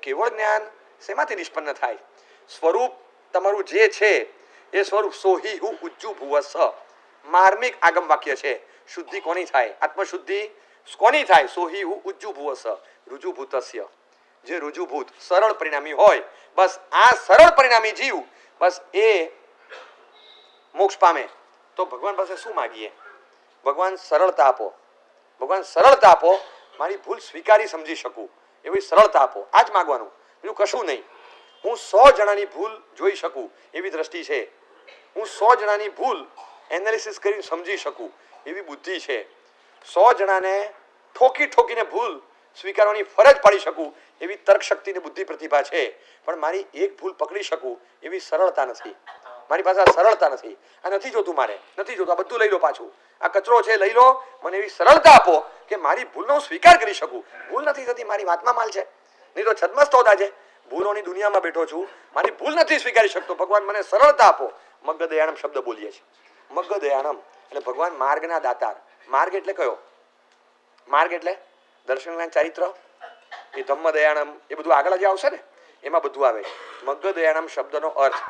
કેવળ જ્ઞાન શેમાંથી નિષ્પન્ન થાય? સ્વરૂપ તમારું જે છે એ સ્વરૂપ સોહી હું ઉજ્જુ ભુવસ માર્મિક આગમ વાક્ય છે. શુદ્ધિ કોની થાય? આત્મશુદ્ધિ કોની થાય? સોહી હું ઉજ્જુ ભુવસ રુજુભૂતસ્ય, જે રુજુભૂત સરળ પરિણામી હોય, બસ આ સરળ પરિણામી જીવ બસ એ મોક્ષ પામે. તો ભગવાન પાસે શું માગીએ? ભગવાન સરળતા આપો, ભગવાન સરળતા આપો, મારી ભૂલ સ્વીકારી સમજી શકું એવી સરળતા આપો. આ જ માગવાનું, બીજું કશું નહીં. હું 100 જણાની ભૂલ જોઈ શકું એવી દ્રષ્ટિ છે, હું 100 જણાની ભૂલ એનાલિસિસ કરીને સમજી શકું એવી બુદ્ધિ છે, 100 જણાને ઠોકી ઠોકીને ભૂલ સ્વીકારવાની ફરજ પાડી શકું એવી તર્ક શક્તિની બુદ્ધિ પ્રતિભા છે, પણ મારી એક ભૂલ પકડી શકું એવી સરળતા નથી. મારી પાસે આ સરળતા નથી. આ નથી જોતું, મારે નથી જોતું. આ બધું લઈ લો, પાછું આ કચરો છે લઈ લો, મને એવી સરળતા આપો કે મારી ભૂલનો સ્વીકાર કરી શકું. ભૂલ નથી થતી, મારી વાતમાં માલ છે, નહીં તો છદમસ્ત હોતા છે. ભૂલોની દુનિયામાં બેઠો છું, મારી ભૂલ નથી સ્વીકારી શકતો. ભગવાન મને સરળતા આપો. મગ્ગ દયાણમ શબ્દ બોલીએ છીએ. મગ્ગ દયાણમ એટલે ભગવાન માર્ગના દાતાર. માર્ગ એટલે કયો? માર્ગ એટલે દર્શન ચારિત્ર, એ ધમ્મ દયાણમ, એ બધું આગળ જે આવશે ને એમાં બધું આવે. મગ્ગ દયાણમ શબ્દનો અર્થ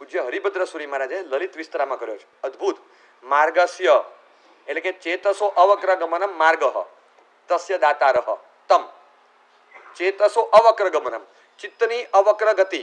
પૂજ્ય હરિભદ્ર સુરી મહારાજે લલિત વિસ્તરામાં કર્યો છે, અદ્ભુત. માર્ગસ્ય એટલે કે ચેતસો અવક્ર ગમનમ માર્ગ તસ્ય દાતારહ તમ. ચેતસો અવક્ર ગમનમ, ચિત્તની અવક્ર ગતિ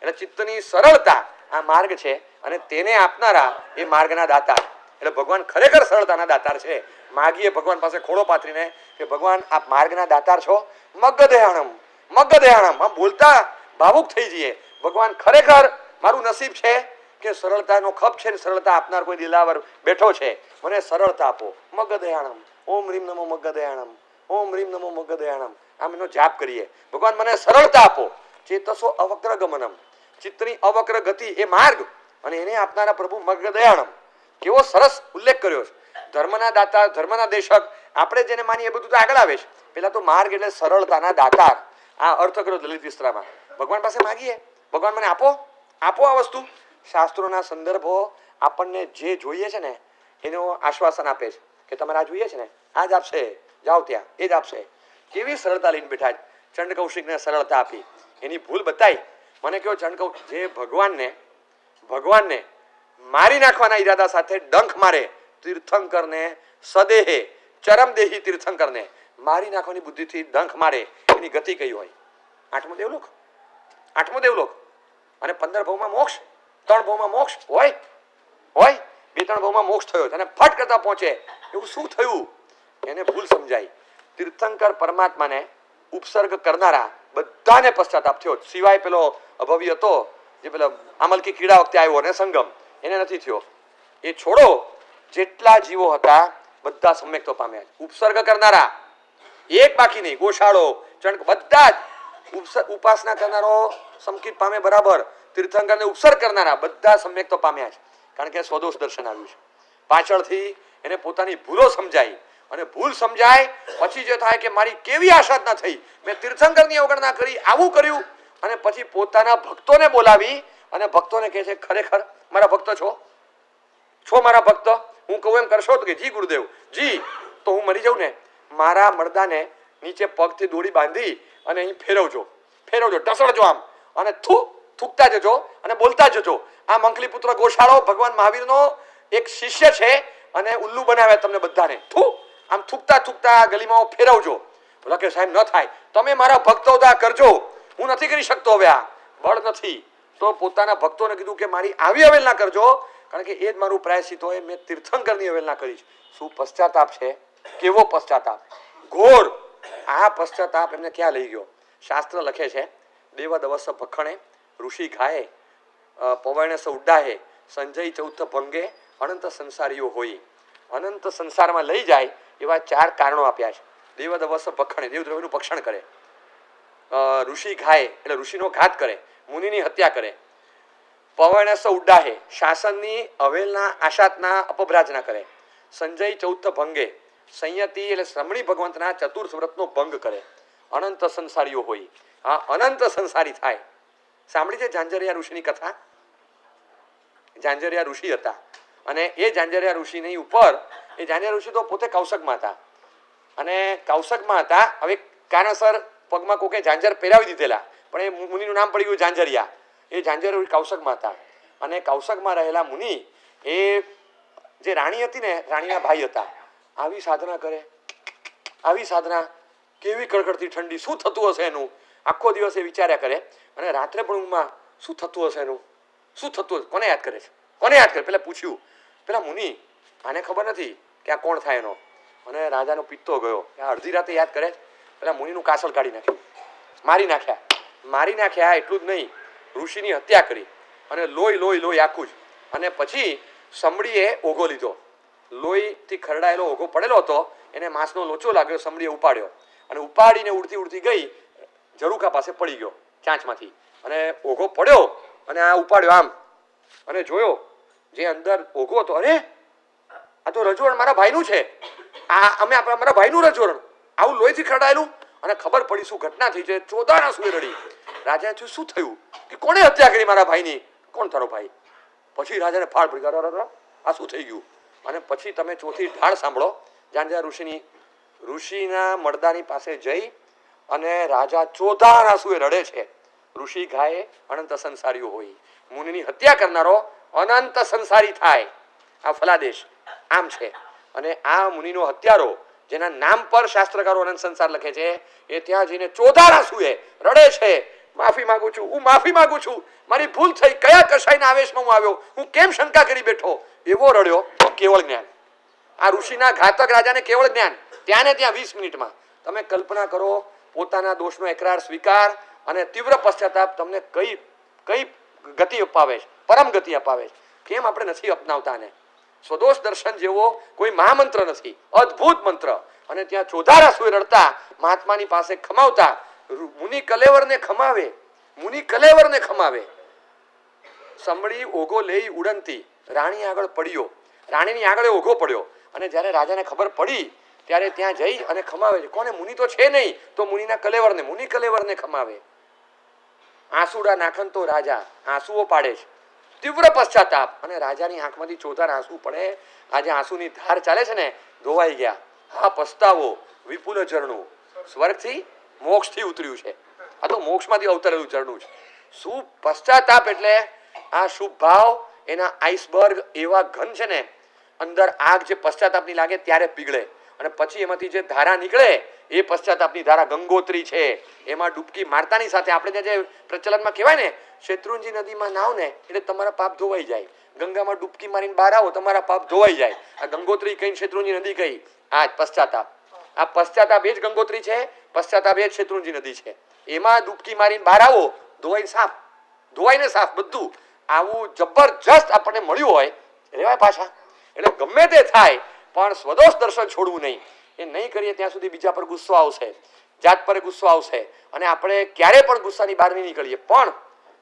એટલે ચિત્તની સરળતા આ માર્ગ છે, અને તેને આપનારા એ માર્ગના દાતાર. એટલે ભગવાન ખરેખર સરળતાના દાતાર છે. માગીએ ભગવાન પાસે ખોળો પાથરીને કે ભગવાન આપ માર્ગના દાતાર છો. મગ્ગ દયાણમ, મગ્ગ દયાણમ, આમ બોલતા ભાવુક થઈ જઈએ. ભગવાન ખરેખર મારું નસીબ છે કે સરળતાનો ખપ છે ને સરળતા આપનાર કોઈ દિલાવર બેઠો છે. મને સરળતા આપો. મગ્ગ દયાણમ, ઓમ રીમ નમો મગ્ગ દયાણમ, ઓમ રીમ નમો મગ્ગ દયાણમ. આમ એનો જાપ કરીએ. ભગવાન મને સરળતા આપો. ચેતસો અવક્ર ગમનમ, ચિત્તની અવક્ર ગતિ એ માર્ગ, અને એને આપનારા પ્રભુ મગ્ગ દયાણમ. કેવો સરસ ઉલ્લેખ કર્યો છે. ધર્મના દાતા, ધર્મના દેશક, આપણે જેને માનીએ એ બધું તો આગળ આવે છે. પેલા તો માર્ગ એટલે સરળતાના દાતાર. આ અર્થ કર્યો દલિત વિસ્તરામાં. ભગવાન પાસે માગીએ, ભગવાન મને આપો, આપો આ વસ્તુ. શાસ્ત્રોના સંદર્ભો આપણને જે જોઈએ છે ને એનું આશ્વાસન આપે છે કે તમારે આ જોઈએ છે ને આ જ આપશે, જાઓ ત્યાં એ જ આપશે. કેવી સરળતા લઈને બેઠા છે. ચંડ કૌશિકને સરળતા આપી, એની ભૂલ બતાવી. મને કહ્યો ચંડ કૌશિક જે ભગવાનને મારી નાખવાના ઈરાદા સાથે ડંખ મારે, તીર્થંકરને સદેહે ચરમદેહી તીર્થંકરને મારી નાખવાની બુદ્ધિથી ડંખ મારે, એની ગતિ કઈ હોય? 8મો દેવલોક, 8મો દેવલોક. અને 15 ભવમાં મોક્ષ, 3 ભવમાં મોક્ષ હોય, 2-3 ભવમાં મોક્ષ થયો અને ફટ કરતા પહોંચે. એવું શું થયું? એને ભૂલ સમજાય. તીર્થંકર પરમાત્માને ઉપસર્ગ કરનારા બધાને પશ્ચાતાપ થયો, સિવાય પેલો અભવી હતો જે પેલા આમલકી કીડા વખતે આવ્યો અને સંગમ, એને નથી થયો. એ છોડો, જેટલા જીવો હતા બધા સમ્યક્તો પામ્યા. ઉપસર્ગ કરનારા એક બાકી નહીં, ગોશાળો, ચણક, બધા જ ઉપાસના કરનારો સંકિત પામે બરાબર, તીર્થંકરને ઉપસર્ગ કરનારા બધા સમ્યક્તો પામ્યા છે. કારણ કે સ્વદોષ દર્શન આવ્યું છે. પાછળથી એને પોતાની ભૂલો સમજાય, અને ભૂલ સમજાય પછી જે થાય કે મારી કેવી આશા ના થઈ, મેં તીર્થંકરની અવગણના કરી, આવું કર્યું. અને પછી પોતાના ભક્તોને બોલાવી અને ભક્તોને કહે છે ખરેખર મારા ભક્ત છો મારા ભક્ત, હું કહું એમ કરશો? તો કે જી ગુરુદેવ જી. તો હું મરી જાઉં ને, મારા મરદાને નીચે પગથી દોરી બાંધી અને અહીં ફેરવજો, ટસડજો આમ, અને થૂકતા જજો અને બોલતા જજો. આ મંકલી પુત્ર ગોશાળો ભગવાન મહાવીરનો એક શિષ્ય છે અને ઉલ્લુ બનાવ્યા તમને બધાને. આમ થૂકતા ગલીમાં ફેરવજો. બોલા કે સાહેબ ન થાય, તમે મારા ભક્તો તો આ કરજો, હું નથી કરી શકતો, હવે આ બળ નથી. તો પોતાના ભક્તોને કીધું કે મારી આવી અવેલના કરજો, કારણ કે એ જ મારું પ્રાયશ્ચિત હોય. મેં તીર્થંકરની અવેલના કરી. શું પશ્ચાતાપ છે, કેવો પશ્ચાતાપ, ઘોર. આ પશ્ચાતાપ એમને ક્યાં લઈ ગયો? શાસ્ત્ર લખે છે દેવ દવસ ભખણે, ઋષિ ઘાએ, પવણે સ ઉડાહે, સંજય ચૌથ ભંગે, અનંત સંસારીઓ હોય. અનંત સંસારમાં લઈ જાય એવા 4 કારણો આપ્યા છે. દેવ દવસ ભખણે, દેવદ્રવ્યનું ભક્ષણ કરે. ઋષિ ઘાએ એટલે ઋષિનો ઘાત કરે, મુનિની હત્યા કરે. પવણે સ ઉડાહે, શાસનની અવેલના આશાતના અપભ્રાજના કરે. સંજય ચૌથ ભંગે, સંયતિ એટલે શ્રમણી ભગવંતના ચતુર્થ વ્રતનો ભંગ કરે. અનંત સંસારીઓ હોય. હા, અનંત સંસારી થાય. સાંભળી છે ઝાંઝરિયા ઋષિની કથા? ઝાંઝરિયા ઋષિ હતા, અને એ ઝાંઝરિયા ઋષિની ઉપર, એ ઝાંઝરિયા ઋષિ તો પોતે કૌશકમાં હતા, અને કૌશકમાં હતા. હવે કારણસર પગમાં કોકે ઝાંઝર પહેરાવી દીધેલા, પણ એ મુનિનું નામ પડી ગયું ઝાંઝરિયા. એ ઝાંઝરિયા કૌશકમાં હતા અને કૌશકમાં રહેલા મુનિ એ જે રાણી હતી ને રાણીના ભાઈ હતા. આવી સાધના કરે, આવી સાધના, કેવી કડકડતી ઠંડી, શું થતું હશે એનું? આખો દિવસ એ વિચાર્યા કરે અને રાત્રે પણ ઊંઘમાં શું થતું હશે એનું, શું થતું હશે? કોને યાદ કરે છે? કોને યાદ કરે? પેલા પૂછ્યું, પેલા મુનિ આને ખબર નથી કે આ કોણ થાય એનો. અને રાજાનો પિત્તો ગયો. અડધી રાતે યાદ કરે, પેલા મુનિનું કાસળ કાઢી નાખ્યું, મારી નાખ્યા. મારી નાખ્યા એટલું જ નહીં, ઋષિની હત્યા કરી અને લોહી લોહી લોહી આખું જ. અને પછી સમડીએ ઓઘો લીધો, લોહીથી ખરડાયેલો ઓઘો પડેલો હતો, એને માંસનો લોચો લાગ્યો, સમડીએ ઉપાડ્યો અને ઉપાડીને ઉડતી ઉડતી ગઈ ઝરૂખા પાસે પડી ગયો ચાંચમાંથી. અને ઓઘો પડ્યો અને આ ઉપાડ્યો આમ અને જોયો જે અંદર ઓઘો હતો, અરે આ તો રજોરણ મારા ભાઈનું છે, આ મારા ભાઈનું રજોરણ, આવું લોહીથી ખરડાયેલું. અને ખબર પડી શું ઘટના થઈ છે. ચોધાના સુએ રડી. રાજાએ થયું શું થયું, કે કોણે હત્યા કરી મારા ભાઈની? કોણ તારો ભાઈ? પછી રાજાને ફાળ પડી ગયો, આ શું થઈ ગયું? અને પછી તમે ચોથી ઢાળ સાંભળો. ઝાંઝરિયા ઋષિના મળદાની પાસે જઈ અને રાજા ચોધાના સુએ રડે છે. ઋષિ ગાય અનંત સંસારીઓ હોય, મુનિની હત્યા કરનારો અનંત સંસારી થાય. આ ફલાદેશ આમ છે. અને આ મુનિનો હત્યારો જેના નામ પર શાસ્ત્રકારો અનંત સંસાર લખે છે, એ ત્યાં જઈને ચોધાના સુએ રડે છે, માફી માંગુ છું, હું માફી માંગુ છું, મારી ભૂલ થઈ, કયા કશાયના આવેશમાં હું આવ્યો, હું કેમ શંકા કરી બેઠો. એવો રડ્યો. કેવળ જ્ઞાન. આ ઋષિના ઘાતક રાજાને કેવળ જ્ઞાન ત્યાં ને ત્યાં 20 મિનિટમાં. તમે કલ્પના કરો, પોતાના દોષનો એકરાર સ્વીકાર અને તીવ્ર પશ્ચાતાપ તમને કઈ ગતિ અપાવે છે, પરમ ગતિ અપાવે છે. કેમ આપણે નથી અપનાવતા ને? સ્વદોષ દર્શન જેવો કોઈ મહામંત્ર નથી, અદ્ભુત મંત્ર. અને ત્યાં ચોધારા સુએ રડતા મહાત્માની પાસે ખમાવતા. મુનિ કલેવરને ખમાવે, મુનિ કલેવરને ખમાવે. સમડી ઓઘો લઈ ઉડંતી રાણી આગળ પડ્યો, રાણીની આગળ ઓઘો પડ્યો. અને જ્યારે રાજાને ખબર પડી ત્યારે ત્યાં જઈ અને ખમાવે છે. કોને? મુનિ તો છે નહીં, તો મુનિના કલેવરને, મુનિ કલેવરને ખમાવે. આંસુડા નાખન તો રાજા આંસુઓ પાડે છે, તીવ્ર પશ્ચાતાપ. અને રાજાની આંખમાંથી ચોધાર આંસુ પડે. આજે આંસુની ધાર ચાલે છે ને, ધોવાઈ ગયા. હા પસ્તાવો, વિપુલ ઝરણું, સ્વર્ગથી મોક્ષથી ઉતર્યું છે. આ તો મોક્ષમાંથી અવતરેલું ઝરણું છે. શું પશ્ચાતાપ એટલે આ શુભ ભાવ, એના આઈસબર્ગ એવા ઘન છે ને, અંદર આગ જે પશ્ચાતાપની લાગે ત્યારે પીગળે અને પછી એમાંથી જે ધારા નીકળે એ પશ્ચાતાપની ધારા ગંગોત્રી છે. એમાં ડૂબકી મારતાની સાથે આપણે જે પ્રચલનમાં કહેવાય ને, શેત્રુંજી નદીમાં નાવ ને એટલે તમારા પાપ ધોવાઈ જાય. ગંગામાં ડૂબકી મારીને બહાર આવો, તમારા પાપ ધોવાઈ જાય. આ ગંગોત્રી કઈ, શેત્રુંજી નદી કઈ, આ પશ્ચાતાપ. આ પશ્ચાતાપ એ જ ગંગોત્રી છે, પશ્ચાતાપ એ જ શેત્રુંજી નદી છે. એમાં ડૂબકી મારીને બહાર આવો, ધોવાઈને સાફ, ધોવાઈને સાફ બધું. આવું જબરજસ્ત આપણને મળ્યું હોય, રેવાય પાછા. એટલે ગમે તે થાય પણ સ્વદોષ દર્શન છોડવું નહીં. એ નહીં કરીએ ત્યાં સુધી બીજા પર ગુસ્સો આવશે, જાત પર ગુસ્સો આવશે અને આપણે ક્યારે પણ ગુસ્સાની બહાર નહીં નીકળીએ. પણ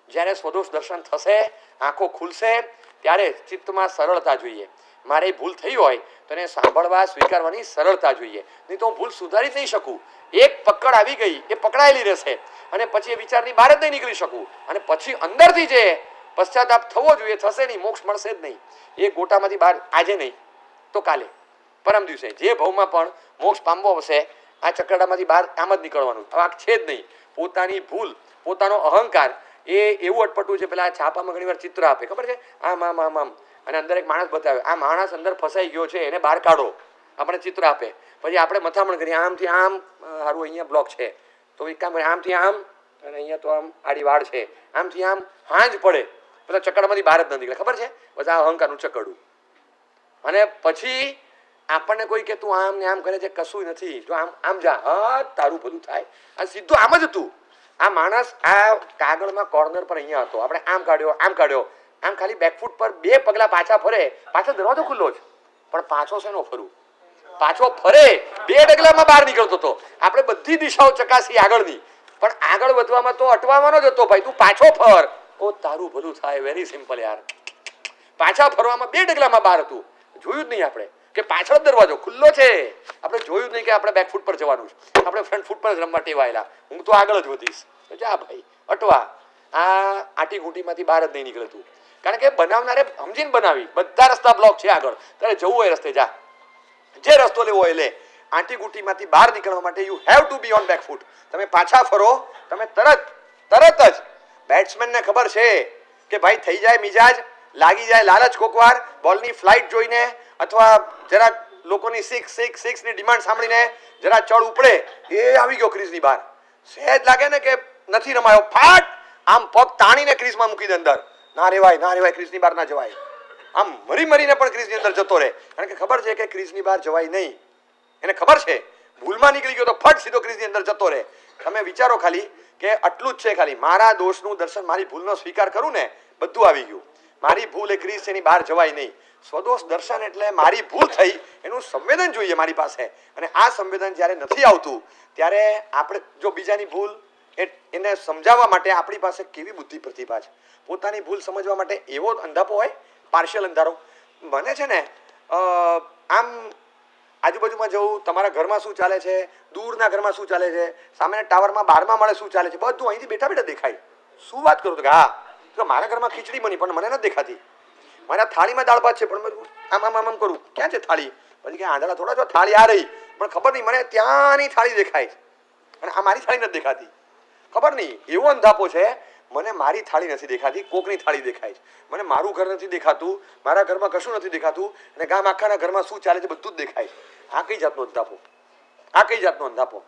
જ્યારે સ્વદોષ દર્શન થશે, આંખો ખુલશે, ત્યારે ચિત્તમાં સરળતા જોઈએ. મારે ભૂલ થઈ હોય તો એને સાંભળવા, સ્વીકારવાની સરળતા જોઈએ. નહીં તો હું ભૂલ સુધારી જ નહીં શકું. એક પકડ આવી ગઈ, એ પકડાયેલી રહેશે અને પછી એ વિચારની બહાર જ નહીં નીકળી શકું. અને પછી અંદરથી જે પશ્ચાતાપ થવો જોઈએ થશે નહીં, મોક્ષ મળશે જ નહીં. એ ગોટામાંથી બહાર આજે નહીં તો કાલે, પરમ દિવસે, જે ભાવમાં પણ મોક્ષ પામવો હશે, આ ચક્રડામાંથી બહાર આમ જ નીકળવાનું. હવે આ છે જ નહીં. પોતાની ભૂલ, પોતાનો અહંકાર એ એવું અટપટું છે. પેલા છાપામાં ઘણી વાર ચિત્ર આપે, ખબર છે, આમ આમ આમ આમ, અને અંદર એક માણસ બતાવે, આ માણસ અંદર ફસાઈ ગયો છે, એને બહાર કાઢો. આપણે ચિત્ર આપે, પછી આપણે મથામણ કરીએ, આમથી આમ, સારું અહીંયા બ્લોક છે તો એક કામ કરીએ, આમથી આમ, અને અહીંયા તો આમ આડી વાડ છે, આમથી આમ, હાંજ પડે પેલા ચકડામાંથી બહાર જ ન નીકળે. ખબર છે, બસ આ અહંકારનું ચકડું. અને પછી આપણને કોઈ કે તું આમ ને આમ કરે છે, કશું નથી, જો આમ આમ જા, હા તારું બધું થાય. આ સીધું આમ જ હતું. આ માણસ આ કાગળમાં કોર્નર પર અહીંયા હતો, આપણે આમ કાઢ્યો, આમ કાઢ્યો, આમ ખાલી બેકફૂટ પર 2 પગલા પાછા ફરે, પાછો દરવાજો ખુલ્લો જ, પણ પાછો શેનો ફરું? પાછો ફરે 2 ડગલામાં બહાર નીકળતો હતો. આપણે બધી દિશાઓ ચકાસી આગળની, પણ આગળ વધવામાં તો અટવાનો જ હતો. ભાઈ તું પાછો ફર, ઓ તારું ભલું થાય. વેરી સિમ્પલ યાર. પાછા ફરવામાં 2 ડગલામાં બહાર હતું. જોયું જ નહીં આપણે કે પાછળ દરવાજો ખુલ્લો છે. આપણે જોયું જ નહીં કે આપણે બેકફૂટ પર જવાનું છે. આપણે ફ્રન્ટ ફૂટ પર જ રમવા ટેવાયેલા. હું તો આગળ જ વધીશ. જા ભાઈ અટવા. આ આટી ઘૂંટીમાંથી બહાર જ નહીં નીકળતું. કારણ કે બનાવનારે સમજીને બનાવી. બધા રસ્તા બ્લોક છે આગળ, તારે જવું હોય રસ્તે જા, જે રસ્તો લેવો હોય લે. આંટી ગુટીમાંથી બહાર નીકળવા માટે you have to be on back foot. તમે પાછા ફરો, તમે તરત તરત જ બેટ્સમેનને ખબર છે કે ભાઈ થઈ જાય મિજાજ, લાગી જાય લાલચ કોકવાર, બોલની ફ્લાઇટ જોઈને અથવા જરા લોકોની સિક્સની ડિમાન્ડ સાંભળીને જરા ચડ ઉપડે, એ આવી ગયો ક્રીઝની બહાર. સહેજ લાગે ને કે નથી રમાયો, ફાટ આમ પગ તાણીને ક્રીઝમાં મૂકી દે અંદર. ના રેવાય ક્રીઝની બહાર ના જવાય. આમ મરીને પણ ક્રીઝની અંદર જતો રહે, કારણ કે ખબર છે કે ક્રીઝની બહાર જવાય નહીં. એને ખબર છે ભૂલમાં નીકળી ગયો તો ફટ સીધો ક્રીઝની અંદર જતો રહે. તમે વિચારો ખાલી કે આટલું જ છે, ખાલી મારા દોષનું દર્શન, મારી ભૂલનો સ્વીકાર કરું ને, બધું આવી ગયું. મારી ભૂલ એ ક્રીઝ એની બહાર જવાય નહીં. સ્વદોષ દર્શન એટલે મારી ભૂલ થઈ એનું સંવેદન જોઈએ મારી પાસે, અને આ સંવેદન જ્યારે નથી આવતું ત્યારે આપણે જો બીજાની ભૂલ એને સમજાવવા માટે આપણી પાસે કેવી બુદ્ધિ પ્રતિભા છે. પોતાની ભૂલ સમજવા માટે એવો અંધાપો હોય, પાર્શિયલ અંધારો. મને છે ને આમ આજુબાજુમાં જવું, તમારા ઘરમાં શું ચાલે છે, દૂરના ઘરમાં શું ચાલે છે, સામેના ટાવરમાં 12મા માળે શું ચાલે છે, બધું અહીંથી બેઠા બેઠા દેખાય. શું વાત કરું? તો કે હા, તો મારા ઘરમાં ખીચડી બની પણ મને નથી દેખાતી, મારા થાળીમાં દાળ ભાત છે પણ આમ કરું, ક્યાં છે થાળી? પછી કે આંધળા થોડા જો થાળી આ રહી, પણ ખબર નહીં મને ત્યાંની થાળી દેખાય અને આ મારી થાળી નથી દેખાતી. ખબર નહીં એવો અંધાપો છે, મને મારી થાળી નથી દેખાતી, કોકની થાળી દેખાય છે. મને મારું ઘર નથી દેખાતું, મારા ઘરમાં કશું નથી દેખાતું, અને ગામ આખાના ઘરમાં શું ચાલે છે બધું જ દેખાય. આ કઈ જાતનો અંધાપો? આ કઈ જાતનો અંધાપો?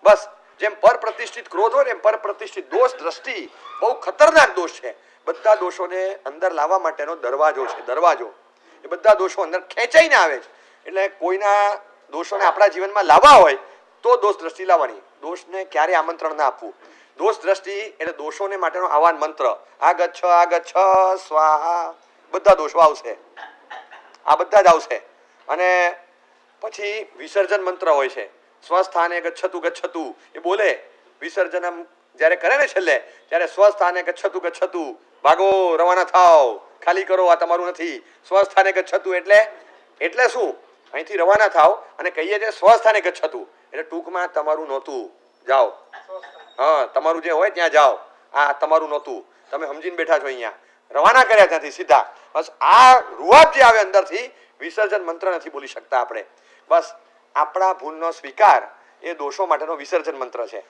બસ જેમ પર પ્રતિષ્ઠિત ક્રોધ હોય ને, એમ પર પ્રતિષ્ઠિત દોષ દ્રષ્ટિ બહુ ખતરનાક દોષ છે. બધા દોષોને અંદર લાવવા માટેનો દરવાજો છે, દરવાજો. એ બધા દોષો અંદર ખેંચાઈને આવે છે. એટલે કોઈના દોષોને આપણા જીવનમાં લાવવા હોય તો દોષ દ્રષ્ટિ લાવવાની. દોષને ક્યારે આમંત્રણ ના આપવું. દોષ દ્રષ્ટિ એટલે દોષોને માટેનો આહ્વાન મંત્ર, આગચ્છ સ્વાહા. બધા દોષો આવશે, આ બધા જ આવશે. અને પછી વિસર્જન મંત્ર હોય છે, સ્વસ્થાને ગચ્છતુ. એ બોલે વિસર્જન જ્યારે કરે ને છેલ્લે, ત્યારે સ્વસ્થાને ગચ્છતુ, ભાગો, રવાના થાવ, ખાલી કરો, આ તમારું નથી. સ્વસ્થાને ગચ્છતુ એટલે શું? અહીંથી રવાના થાવ અને કહીએ છીએ સ્વસ્થાને ગચ્છતુ એટલે ટૂંકમાં તમારું નહોતું, જાઓ. હા, તમારું જે હોય ત્યાં જાઓ, આ તમારું નહોતું, તમે સમજીને બેઠા છો, અહીંયા રવાના કર્યા ત્યાંથી સીધા. બસ આ રૂઆબ જે આવે અંદરથી, વિસર્જન મંત્ર નથી બોલી શકતા આપણે. બસ આપણા ભૂલનો સ્વીકાર એ દોષો માટેનો વિસર્જન મંત્ર છે,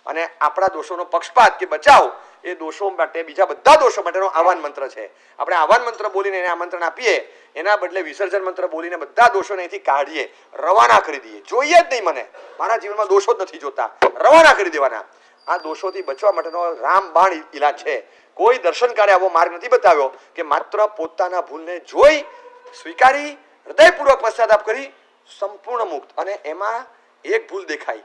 અને આપણા દોષોનો પક્ષપાત કે બચાવ એ દોષો માટે, બીજા બધા દોષો માટેનો આહ્વાન મંત્ર છે. આપણે આહ્વાન મંત્ર બોલીને એને આમંત્રણ આપીએ, એના બદલે વિસર્જન મંત્ર બોલીને બધા દોષોને અહીંથી કાઢીએ, રવાના કરી દઈએ. જોઈએ જ નહીં, મને મારા જીવનમાં દોષો જ નથી જોતા, રવાના કરી દેવાના. આ દોષોથી બચવા માટેનો રામબાણ ઈલાજ છે. કોઈ દર્શનકારે આવો માર્ગ નથી બતાવ્યો કે માત્ર પોતાના ભૂલને જોઈ, સ્વીકારી, હૃદયપૂર્વક પશ્ચાતાપ કરી સંપૂર્ણ મુક્ત. અને એમાં એક ભૂલ દેખાય,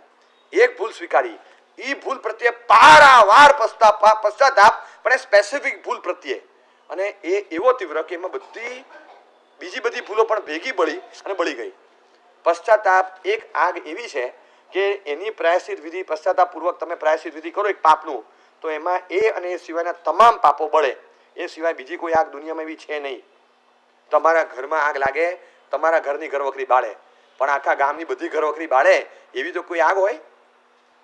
એક ભૂલ સ્વીકારી, એ ભૂલ પ્રત્યે પારાવાર પશ્ચાતાપ, પણ એ સ્પેસિફિક ભૂલ પ્રત્યે, અને એ એવો તીવ્ર કે એમાં બીજી બધી ભૂલો પણ ભેગી બળી ગઈ. પશ્ચાતાપ એક આગ એવી છે કે એની પ્રાયશ્ચિત વિધિ, પશ્ચાતાપૂર્વક તમે પ્રાયશ્ચિત વિધિ કરો એક પાપનું, તો એમાં એ અને એ સિવાયના તમામ પાપો બળે. એ સિવાય બીજી કોઈ આગ દુનિયામાં એવી છે નહીં. તમારા ઘરમાં આગ લાગે, તમારા ઘરની ઘરવખરી બાળે, પણ આખા ગામની બધી ઘરવખરી બાળે એવી તો કોઈ આગ હોય?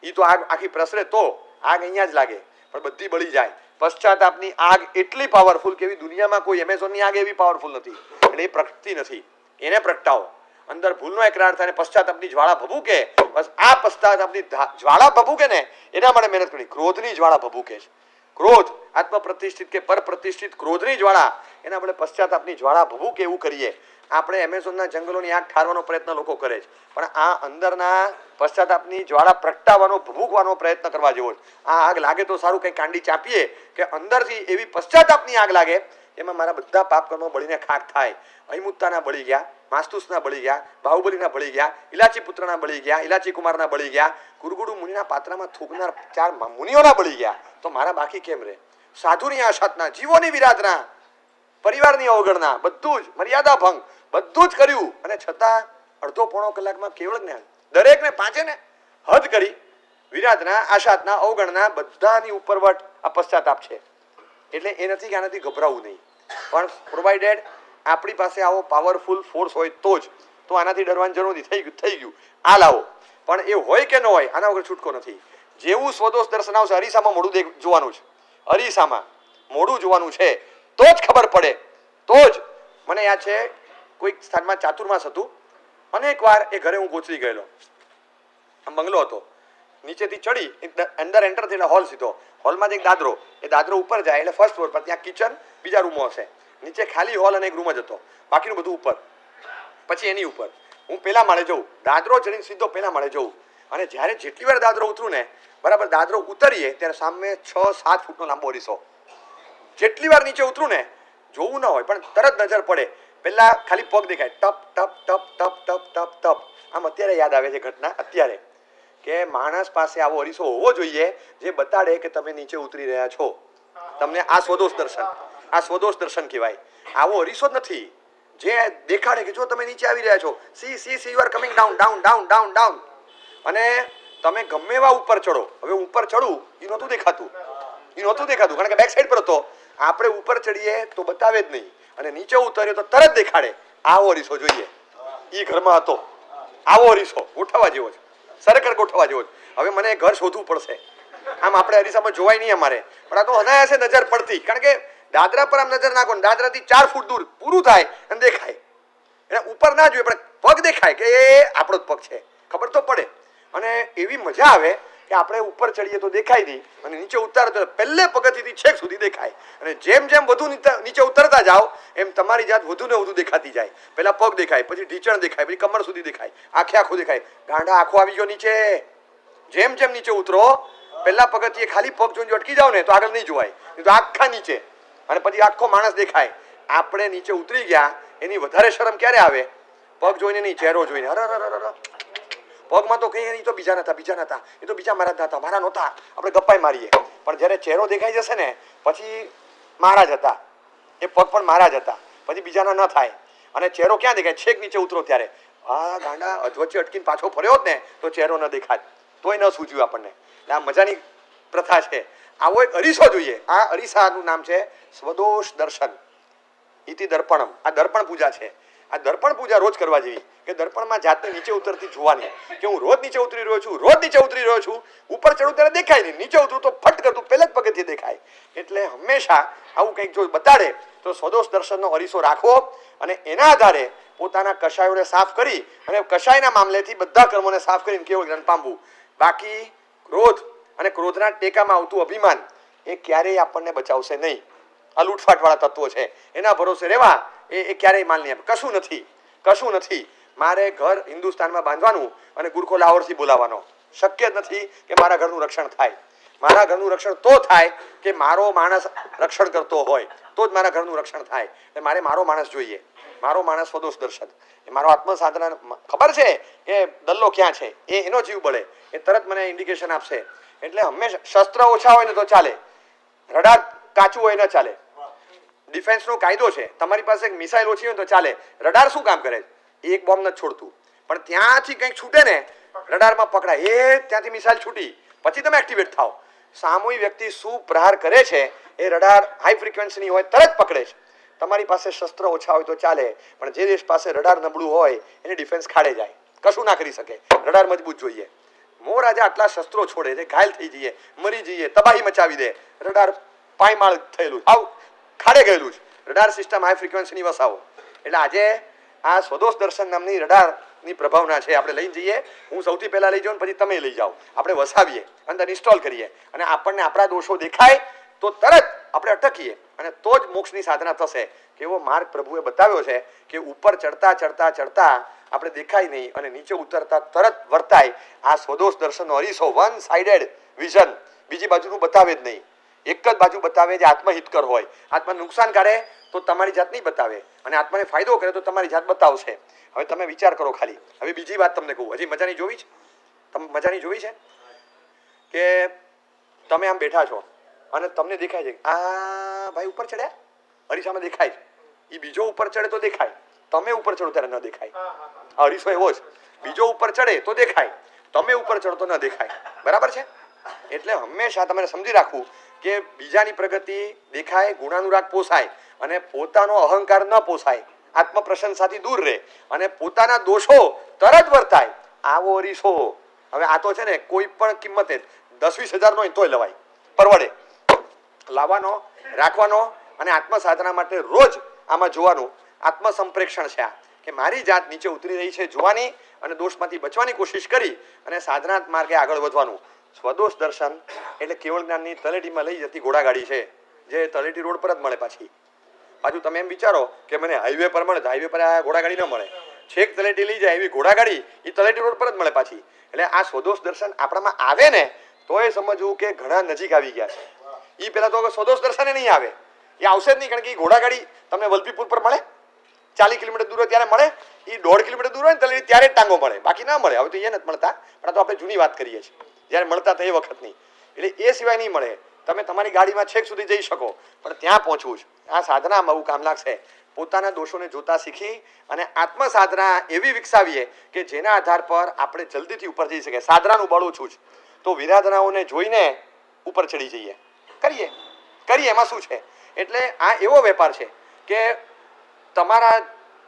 એ તો આગ આખી પ્રસરે તો આગ અહીંયા જ લાગે, પણ બધી બળી જાય. પશ્ચાતાપની આગ એટલી પાવરફુલ કે એવી દુનિયામાં કોઈ એમેઝોનની આગ એવી પાવરફુલ નથી, એટલે એ પ્રગટતી નથી. એને પ્રગટાવો, અંદર ભૂલનો એકરાર થાય, પશ્ચાતાપની જ્વાળા ભભૂકે. બસ આ પશ્ચાતાપની જ્વાળા ભભૂકે ને એના માટે મહેનત કરી. ક્રોધની જ્વાળા ભભૂકે છે, ક્રોધ આત્મ પ્રતિષ્ઠિત કે પર પ્રતિષ્ઠિત ક્રોધની જ્વાળા, એના આપણે પશ્ચાતાપની જ્વાળા ભભૂકે એવું કરીએ. આપણે એમેઝોનના જંગલોની આગ ઠારવાનો પ્રયત્ન લોકો કરે છે, પણ આ અંદરના પશ્ચાતાપની જ્વાળા પ્રગટાવવાનો, ભભૂકવાનો પ્રયત્ન કરવા જેવો છે. આ આગ લાગે તો સારું, કંઈ કાંડી ચાપીએ કે અંદરથી એવી પશ્ચાતાપની આગ લાગે, એમાં મારા બધા પાપ કર્મો બળીને ખાક થાય. અહિમુત્તાના બળી ગયા, માસ્તુસના બળી ગયા, બાહુબલીના બળી ગયા, ઇલાચી પુત્રના બળી ગયા, ઇલાચી કુમારના બળી ગયા, ગુરુગુરુ મુનિના પાત્રમાં થૂકનાર 4 મુનિઓના બળી ગયા, તો મારા બાકી કેમ રહે? સાધુની આશાતના, જીવોની વિરાધના, પરિવારની અવગણના, બધું જ મર્યાદા ભંગ, બધું જ કર્યું, અને છતાં અડધો પોણો કલાકમાં કેવળ જ્ઞાન. દરેકને પાંચેને હદ કરી, વિરાધના, આશાતના, અવગણના, બધાની ઉપરવટ આ પશ્ચાતાપ છે. એટલે એ નથી કે આનાથી ગભરાવું નહીં, પણ પ્રોવાઇડેડ આપણી પાસે આવો પાવરફુલ ફોર્સ હોય તો જ, તો આનાથી ડરવાની જરૂર નથી. થઈ ગયું આ લાવો, પણ એ હોય કે ન હોય આના વગર છૂટકો નથી. જેવું સ્વદોષ દર્શન આવશે, અરીસામાં મોઢું જોવાનું છે, અરીસામાં મોઢું જોવાનું છે, તો જ ખબર પડે. તો જ મને યાદ છે કોઈક સ્થાનમાં ચાતુર્માસ હતું, અનેક વાર એ ઘરે હું ગોચરી ગયેલો. આમ બંગલો હતો, નીચેથી ચડી અંદર એન્ટર થઈને હોલ સીધો, હોલમાંથી એક દાદરો, એ દાદરો ઉપર જાય એટલે ફર્સ્ટ ફ્લોર પર ત્યાં કિચન, બીજા રૂમો હશે, નીચે ખાલી હોલ અને એક રૂમ જ હતો, બાકીનું બધું ઉપર. પછી એની ઉપર હું પહેલા માળે જઉં, દાદરો ચડીને સીધો પહેલા માળે જઉં, અને જ્યારે જેટલી વાર દાદરો ઉતરું ને બરાબર દાદરો ઉતરીએ ત્યારે સામે 6-7 ફૂટનો લાંબો અરીસો. જેટલી વાર નીચે ઉતરું ને જોવું ન હોય પણ તરત નજર પડે, પહેલા ખાલી પગ દેખાય, ટપ ટપ ટપ ટપ ટપ ટપ ટપ. આમ અત્યારે યાદ આવે છે ઘટના અત્યારે, કે માણસ પાસે આવો અરીસો હોવો જોઈએ જે બતાડે કે તમે નીચે ઉતરી રહ્યા છો. તમને આ સ્વદોષ દર્શન, આ સ્વદોષ દર્શન કહેવાય. આવો અરીસો જ નથી જે દેખાડે કે જો તમે નીચે આવી રહ્યા છો, C C C you are coming down down down down down. અને તમે ગમે એવા ઉપર ચડો, હવે ઉપર ચડું એ નહોતું દેખાતું, કારણ કે બેક સાઈડ પર હતો. આપણે ઉપર ચડીએ તો બતાવે જ નહીં, અને નીચે ઉતરીએ તો તરત દેખાડે. આવો અરીસો જોઈએ, એ ઘરમાં હતો. આવો અરીસો ગોઠવવા જેવો છે, ખરેખર ગોઠવવા જેવો છે. હવે મને ઘર શોધવું પડશે, આમ આપણે અરીસામાં જોવાય નહીં અમારે, પણ આ તો અનાયાસે નજર પડતી, કારણ કે દાદરા પર આમ નજર નાખો ને દાદરાથી 4 ફૂટ દૂર પૂરું થાય અને દેખાય. એટલે ઉપર ના જોઈએ પણ પગ દેખાય કે એ આપણો જ પગ છે, ખબર તો પડે. અને એવી મજા આવે કે આપણે ઉપર ચડીએ તો દેખાય નહીં, અને નીચે ઉતારો તો પહેલે પગથિયાથી છેક સુધી દેખાય. અને જેમ જેમ વધુ નીચે ઉતરતા જાઓ એમ તમારી જાત વધુ ને વધુ દેખાતી જાય. પહેલા પગ દેખાય, પછી ઢીચણ દેખાય, પછી કમર સુધી દેખાય, આખું દેખાય. ગાંડા આખો આવી ગયો નીચે. જેમ જેમ નીચે ઉતરો પહેલા પગથિયે ખાલી પગ જોઈને અટકી જાવ ને તો આગળ નહીં જોવાય, નહીં તો આખા નીચે, અને પછી આખો માણસ દેખાય. આપણે નીચે ઉતરી ગયા એની વધારે શરમ ક્યારે આવે? પગ જોઈને નહીં, ચહેરો જોઈને. અરે પગમાં તો કઈ નહીં, તો બીજા નતા, એ તો બીજા મહારાજ હતા, મારા નહોતા, આપણે ગપ્પાઈ મારીએ. પણ જ્યારે ચહેરો દેખાઈ જશે ને પછી મહારાજ હતા, એ પગ પણ મહારાજ હતા, પછી બીજાના ન થાય. અને ચહેરો ક્યાં દેખાય? છેક નીચે ઉતરો ત્યારે. આ ગાંડા અધવચ્ચે અટકીને પાછો ફર્યો જ ને તો ચહેરો ન દેખાય, તોય ન સૂચ્યું આપણને. આ મજાની પ્રથા છે. આવો એક અરીસો જોઈએ. આ અરીસાનું નામ છે સ્વદોષ દર્શન ઇતિ દર્પણમ. આ દર્પણ પૂજા છે. આ દર્પણ પૂજા રોજ કરવા જેવી, કે દર્પણમાં જાતને નીચે ઉતરતી જોવાની, કે હું રોજ નીચે ઉતરી રહ્યો છું, ઉપર ચડું ત્યારે દેખાય નહીં, નીચે ઉતરું તો ફટ કરતું પહેલા જ પગથિયે દેખાય. એટલે હંમેશા આવું કંઈક જો બતાડે તો સ્વદોષ દર્શનનો અરીસો રાખવો, અને એના આધારે પોતાના કશાયોને સાફ કરી, અને કશાયના મામલેથી બધા કર્મોને સાફ કરીને કેવળ જ્ઞાન પામવું. બાકી ક્રોધ અને ક્રોધના ટેકામાં આવતું અભિમાન એ ક્યારેય આપણને બચાવશે નહીં. આ લૂંટફાટવાળા તત્વો છે, એના ભરોસે રહેવા એ ક્યારેય માલ નહીં આપે. કશું નથી. મારે ઘર હિન્દુસ્તાનમાં બાંધવાનું અને ગુરખો લાહોરથી બોલાવવાનો શક્ય જ નથી કે મારા ઘરનું રક્ષણ થાય. મારા ઘરનું રક્ષણ તો થાય કે મારો માણસ રક્ષણ કરતો હોય, તો જ મારા ઘરનું રક્ષણ થાય. એટલે મારે મારો માણસ જોઈએ, મારો માણસ સ્વદોષ દર્શન. એ મારો આત્મસાધના ખબર છે કે દલ્લો ક્યાં છે, એ એનો જીવ બળે, એ તરત મને ઇન્ડિકેશન આપશે. એટલે હંમેશા શસ્ત્ર ઓછા હોય ને તો ચાલે, રડાર કાચું હોય ન ચાલે. ડિફેન્સનો કાયદો છે, તમારી પાસે એક મિસાઇલ ઓછી હોય તો ચાલે. રડાર શું કામ કરે? એક બોમ્બ નથી છોડતું, પણ ત્યાંથી કંઈક છૂટે ને રડારમાં પકડાય, ત્યાંથી મિસાઇલ છૂટી, પછી તમે એક્ટિવેટ થાવ. સામૂહિક વ્યક્તિ શું પ્રહાર કરે છે એ રડાર હાઈ ફ્રીક્વન્સીની હોય તરત પકડે છે. તમારી પાસે શસ્ત્ર ઓછા હોય તો ચાલે, પણ જે દેશ પાસે રડાર નબળું હોય એની ડિફેન્સ ખાડે જાય, કશું ના કરી શકે. રડાર મજબૂત જોઈએ. મોરાજા આટલા શસ્ત્રો છોડે છે, ઘાયલ થઈ જઈએ, મરી જઈએ, તબાહી મચાવી દે. રડાર પાયમાળ થયેલું, આવ ખાડે ગયેલું છે. રડાર સિસ્ટમ હાઈ ફ્રીક્વન્સીની વસાવો. એટલે આજે આ સ્વદોષ દર્શન નામની રડારની પ્રભાવના છે, આપણે લઈને જઈએ. હું સૌથી પહેલા લઈ જાઉં, પછી તમે લઈ જાઓ. આપણે વસાવીએ, અંદર ઇન્સ્ટોલ કરીએ, અને આપણને આપણા દોષો દેખાય તો તરત આપણે અટકીએ, અને તો જ મોક્ષની સાધના થશે. કેવો માર્ગ પ્રભુએ બતાવ્યો છે કે ઉપર ચડતા આપણે દેખાય નહીં, અને નીચે ઉતરતા તરત વર્તાય. આ સ્વદોષ દર્શનનો અરીસો વન સાઇડેડ વિઝન, બીજી બાજુનું બતાવે જ નહીં. એક જ બાજુ બતાવે જે આત્મહિતકર હોય. આત્માને નુકસાન કરે તો તમારી જાત નહીં બતાવે, અને આત્માને ફાયદો કરે તો તમારી જાત બતાવશે. હવે તમે વિચાર કરો ખાલી. હવે બીજી વાત તમને કહું, હજી મજાની જોવી છે? તમે મજાની જોવી છે કે તમે આમ બેઠા છો અને તમને દેખાય છે આ ભાઈ ઉપર ચડ્યા, અરીસામાં દેખાય છે. એ બીજો ઉપર ચડે તો દેખાય, તમે ઉપર ચડો ત્યારે ન દેખાય. અરીસો એવો જ, બીજો ઉપર ચડે તો દેખાય, તમે ઉપર ચડો તો ન દેખાય. બરાબર છે? એટલે હંમેશા તમારે સમજી રાખવું કે બીજાની પ્રગતિ દેખાય, ગુણાનુરાગ પોસાય, અને પોતાનો અહંકાર ન પોસાય, આત્મ પ્રશંસાથી દૂર રહે, અને પોતાના દોષો તરત વર્તાય. આવો અરીસો હવે આ તો છે ને કોઈ પણ કિંમતે 10-20 હજાર નો તોય લવાય, પરવડે. લાવવાનો, રાખવાનો, અને આત્મ સાધના માટે રોજ આમાં જોવાનું આત્મ સંપ્રેક્ષણ છે. આ કે મારી જાત નીચે ઉતરી રહી છે જોવાની, અને દોષમાંથી બચવાની કોશિશ કરી અને સાધના માર્ગે આગળ વધવાનું. સ્વદોષ દર્શન એટલે કેવળ જ્ઞાનની તલેટીમાં લઈ જતી ઘોડાગાડી છે, જે તલેટી રોડ પર જ મળે. પાછું તમે એમ વિચારો કે મને હાઈવે પર મળે, હાઈવે પર આ ઘોડાગાડી ન મળે. છેક તલેટી લઈ જાય એવી ઘોડાગાડી એ તલેટી રોડ પર જ મળે પાછી. એટલે આ સ્વદોષ દર્શન આપણામાં આવે ને તો એ સમજવું કે ઘણા નજીક આવી ગયા છે. એ પહેલા તો સ્વદોષ દર્શન નહીં આવે, એ આવશે જ નહીં. કારણ કે એ ઘોડાગાડી તમને વલભીપુર પર મળે, 40 કિલોમીટર દૂર હોય ત્યારે મળે, એ 1.5 કિલોમીટર દૂર હોય ને તલેટી ત્યારે જ ટાંગો મળે, બાકી ના મળે. હવે તો એ નથી મળતા, પણ આ તો આપણે જૂની વાત કરીએ છીએ, જ્યારે મળતા તો એ વખત નહીં. એટલે એ સિવાય નહીં મળે. તમે તમારી ગાડીમાં છેક સુધી જઈ શકો, પણ ત્યાં પહોંચવું જ આ સાધનામાં બહુ કામ લાગશે. પોતાના દોષોને જોતા શીખી અને આત્મ સાધના એવી વિકસાવીએ કે જેના આધાર પર આપણે જલ્દીથી ઉપર જઈ શકીએ. સાધનાનું બળ ઓછું જ તો વિરાધનાઓને જોઈને ઉપર ચડી જઈએ. કરીએ એમાં શું છે? એટલે આ એવો વેપાર છે કે તમારા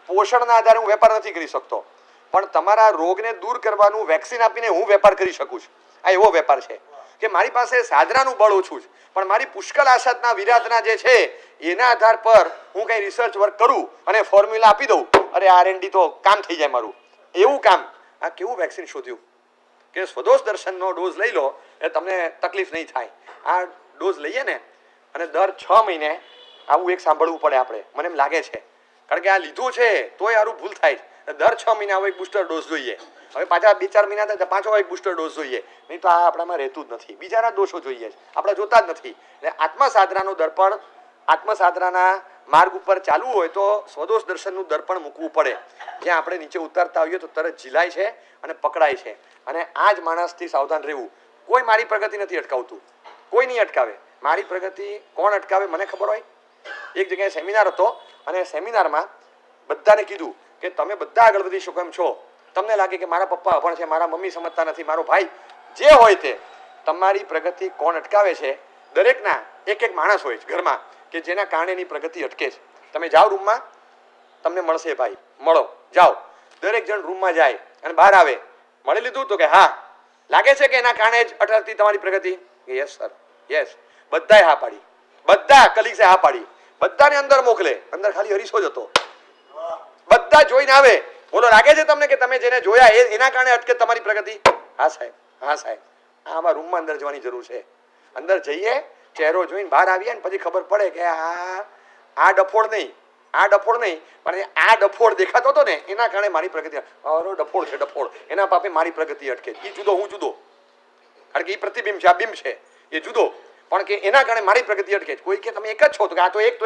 પોષણના આધારે હું વેપાર નથી કરી શકતો, પણ તમારા રોગને દૂર કરવાનું વેક્સિન આપીને હું વેપાર કરી શકું છું. આ એવો વેપાર છે કે મારી પાસે સાધનાનું બળ ઓછું છે, પણ મારી પુષ્કળ આસતના વિરાધના જે છે એના આધાર પર હું કંઈ રિસર્ચ વર્ક કરું અને ફોર્મ્યુલા આપી દઉં, અરે R&D તો કામ થઈ જાય મારું. એવું કામ. આ કેવું વેક્સિન શોધ્યું કે સ્વદોષ દર્શનનો ડોઝ લઈ લો એ તમને તકલીફ નહીં થાય. આ ડોઝ લઈએ ને અને દર 6 મહિને આવું એક સાંભળવું પડે આપણે, મને એમ લાગે છે. કારણ કે આ લીધું છે તોય સારું ભૂલ થાય છે. દર 6 મહિને આવો એક બુસ્ટર ડોઝ જોઈએ. હવે પાછા 2-4 મહિના થાય પાછો એક બુસ્ટર ડોઝ જોઈએ. નહીં તો આ આપણામાં રહેતું જ નથી. બીજાના દોષો જોઈએ છે, આપણે જોતા જ નથી. એટલે આત્મ સાધનાનું દર્પણ, આત્મ સાધનાના માર્ગ ઉપર ચાલવું હોય તો સ્વદોષ દર્શનનું દર્પણ મૂકવું પડે. જ્યાં આપણે નીચે ઉતરતા હોઈએ તો તરત ઝીલાય છે અને પકડાય છે. અને આ જ માણસથી સાવધાન રહેવું. કોઈ મારી પ્રગતિ નથી અટકાવતું, કોઈ નહીં અટકાવે. મારી પ્રગતિ કોણ અટકાવે મને ખબર હોય. એક જગ્યાએ સેમિનાર હતો અને સેમિનારમાં બધાને કીધું કે તમે બધા આગળ વધી શકો એમ છો. તમને લાગે કે મારા પપ્પા અભણ છે, મારા મમ્મી સમજતા નથી, મારો ભાઈ જે હોય તે, તમારી પ્રગતિ કોણ અટકાવે છે? દરેકના એક માણસ હોય છે ઘરમાં કે જેના કારણે એની પ્રગતિ અટકે છે. તમે જાઓ રૂમમાં, તમને મળશે ભાઈ, મળો, જાઓ. દરેક જણ રૂમમાં જાય અને બહાર આવે, મળી લીધું તો કે હા, લાગે છે કે એના કારણે જ અટકતી તમારી પ્રગતિ? Yes sir, yes. બધાએ હા પાડી, બધા કલીગ્સે હા પાડી, બધાને અંદર મોકલે. અંદર ખાલી હરીશો જ હતો. બધા જોઈને આવે, બોલો લાગે છે તમને કે તમે જેને જોયા એના કારણે અટકે તમારી પ્રગતિ? હા સાહેબ, હા સાહેબ. આમાં રૂમમાં અંદર જવાની જરૂર છે. અંદર જઈએ, ચહેરો જોઈને બહાર આવીએ ને પછી ખબર પડે કે આ ડફોડ નહીં, પણ આ ડફોડ દેખાતો હતો ને એના કારણે મારી પ્રગતિ. ડફોડ છે, ડફોડ, એના પાપે મારી પ્રગતિ અટકે. એ જુદો, હું જુદો. કારણ કે એ પ્રતિબિંબ છે, આ બિંબ છે, એ જુદો. પણ કે એના કારણે મારી પ્રગતિ અટકે. કોઈ કે તમે એક જ છો તો કે આ તો એક,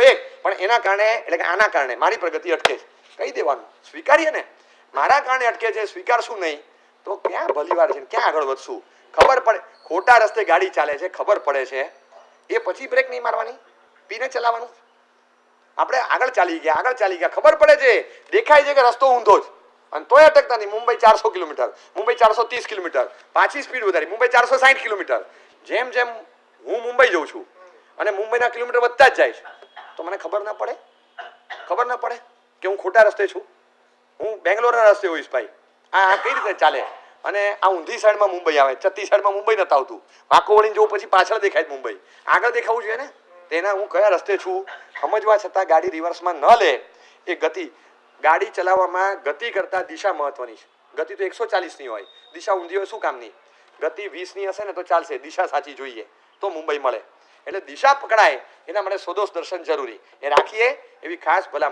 પણ એના કારણે એટલે કે આના કારણે મારી પ્રગતિ અટકે છે. કહી દેવાનું, સ્વીકારીએ ને. મારા કારણે અટકે છે, સ્વીકારશું નહીં તો ક્યાં ભલીવાર છે, ક્યાં આગળ વધશું? ખબર પડે ખોટા રસ્તે ગાડી ચાલે છે, ખબર પડે છે, એ પછી બ્રેક નહીં મારવાની, પીને ચલાવવાનું. આપણે આગળ ચાલી ગયા, ખબર પડે છે, દેખાય છે કે રસ્તો ઊંધો જ, અને તોય અટકતા નહીં. મુંબઈ 400 કિલોમીટર, મુંબઈ 430 કિલોમીટર, પાછી સ્પીડ વધારી, મુંબઈ 460 કિલોમીટર. જેમ જેમ હું મુંબઈ જઉં છું અને મુંબઈના કિલોમીટર વધતા જ જાય છે, તો મને ખબર ના પડે કે હું ખોટા રસ્તે છું. હું બેંગ્લોરના રસ્તે હોઈશ ભાઈ. આ કઈ રીતે ચાલે? અને આ ઊંધી સાઈડમાં મુંબઈ આવે, ચત્તી સાઈડમાં મુંબઈ નથી આવતું. વાંકો વળીને જોઉં પછી પાછળ દેખાય મુંબઈ. આગળ દેખાવું જોઈએ ને. તેના હું કયા રસ્તે છું સમજવા છતાં ગાડી રિવર્સમાં ન લે. એ ગતિ, ગાડી ચલાવવામાં ગતિ કરતાં દિશા મહત્વની છે. ગતિ તો 140ની હોય, દિશા ઊંધી હોય શું કામની? ગતિ 20ની હશે ને તો ચાલશે, દિશા સાચી જોઈએ તો મુંબઈ મળે. એટલે દિશા પકડાય એના માટે સ્વદોષ દર્શન જરૂરી. એ રાખીએ એવી ખાસ ભલામણ.